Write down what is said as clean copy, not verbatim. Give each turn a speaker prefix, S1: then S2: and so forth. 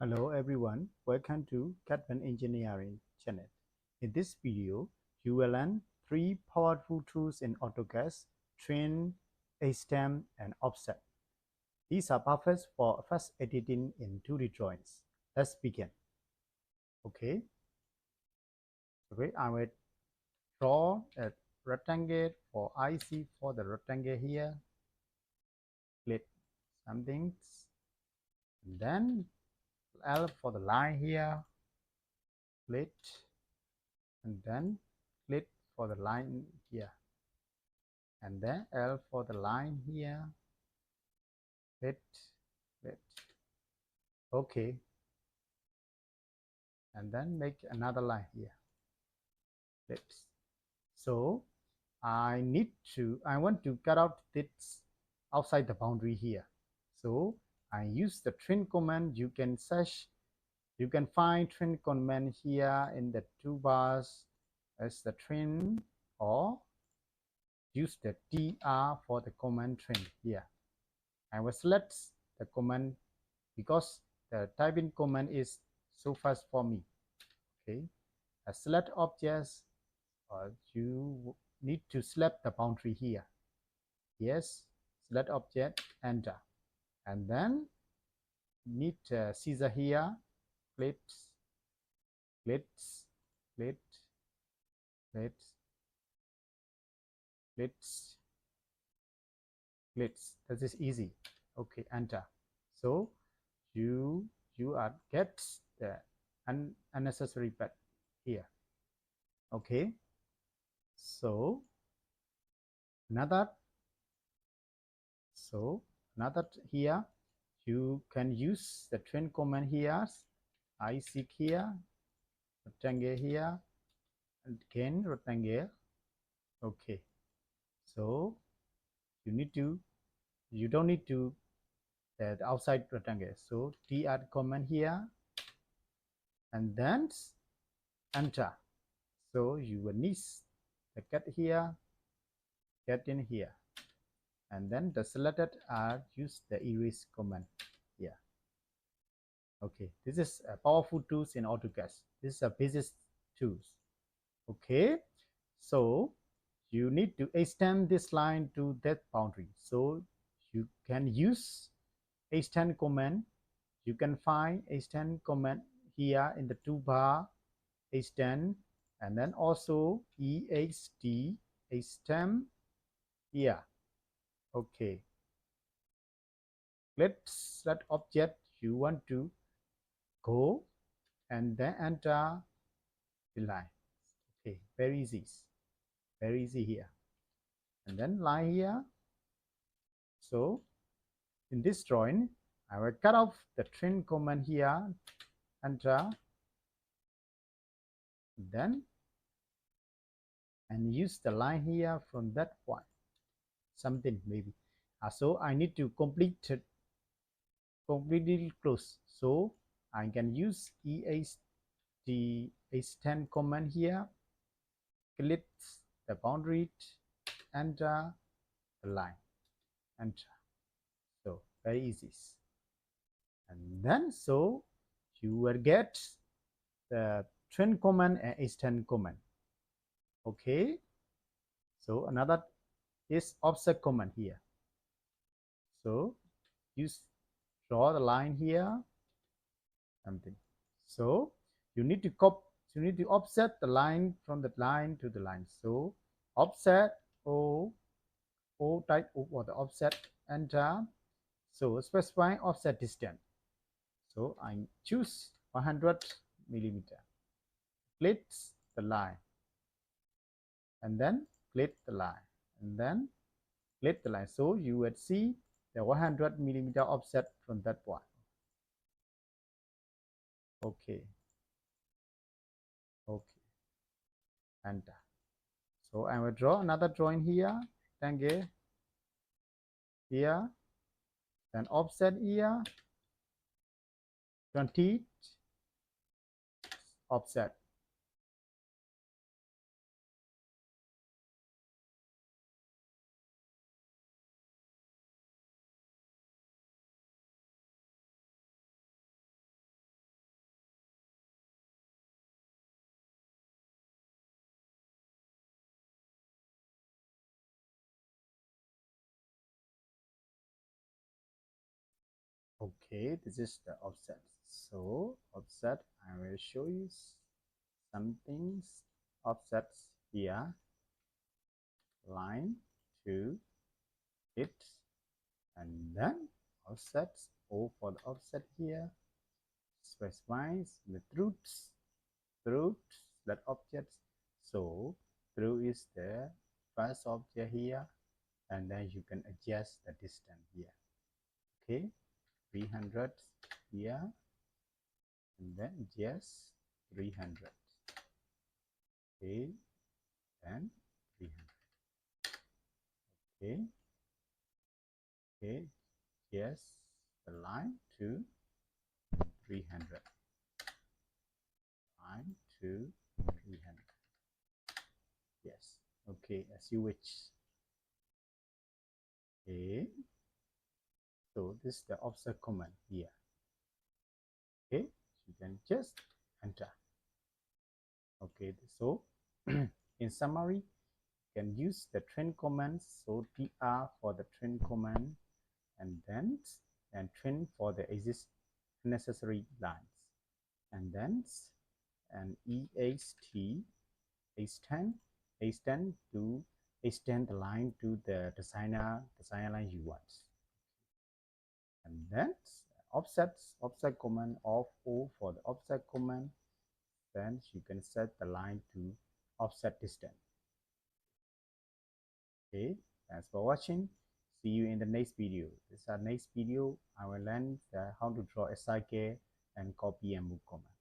S1: Hello everyone, welcome to CAD CAM Engineering channel. In this video, you will learn 3 powerful tools in AutoCAD: Trim, Extend, and Offset. These are perfect for fast editing in 2D drawings. Let's begin. Okay, I will draw a rectangle for IC for the rectangle here. Click something, and then L for the line here. Click, and then click for the line here, and then L for the line here. Click. Okay, and then make another line here. Click. So I want to cut out this outside the boundary here. So I use the trim command. You can find trim command here in the toolbars as the trim, or use the TR for the command trim here. I will select the command because the typing command is so fast for me. Okay, a select objects, you need to select the boundary here. Yes, select object, enter, and then need scissor here. Click. This is easy. Okay, enter. So you are get the unnecessary pad here. Okay, so another here, you can use the trim command here. I seek here, rectangle here, and again rectangle. Okay, so you don't need to the outside rectangle. So TR command here, and then enter. So you will need the cut here, get in here, and then the selected are use the erase command here. Okay, this is a powerful tools in AutoCAD. This is a business tools. Okay, so you need to extend this line to that boundary. So you can use extend command. You can find extend command here in the toolbar, extend, and then also EXT extend here. Okay, let's select object you want to go, and then enter the line. Okay, very easy here, and then line here. So in this drawing, I will cut off the trim command here, enter, then and use the line here from that point, something maybe. So I need to completely close. So I can use extend command here, click the boundary, enter the line, enter. So very easy. And then so you will get the trim command and extend command. Okay, so another is offset command here. So draw the line here, something. So you need to offset the line from the line to the line. So offset O type for the offset, enter. So specify offset distance. So I choose 100 millimeter. Click the line, and then click the line, and then click the line. So you would see the 100 millimeter offset from that point. Okay, enter. So I will draw another drawing here, rectangle here, then offset here, 20 offset. Okay, this is the offset. So offset, I will show you some things. Offsets here, line to it, and then offsets. O for the offset here, specifies the truths that objects. So through is the first object here, and then you can adjust the distance here. Okay, 300 here, and then just 300. Okay, and 300. Okay, okay, yes, the line to 300. Line to 300. Yes, okay, as you wish. Okay, so this is the offset command here. Okay, you can just enter. Okay, so in summary, you can use the trend commands. So tr for the trend command, and then trend for the necessary lines, and then and extend to extend the line to the designer line you want. And then offset command of O for the offset command. Then you can set the line to offset distance. Okay, thanks for watching. See you in the next video. This is our next video. I will learn how to draw a cycle and copy and move command.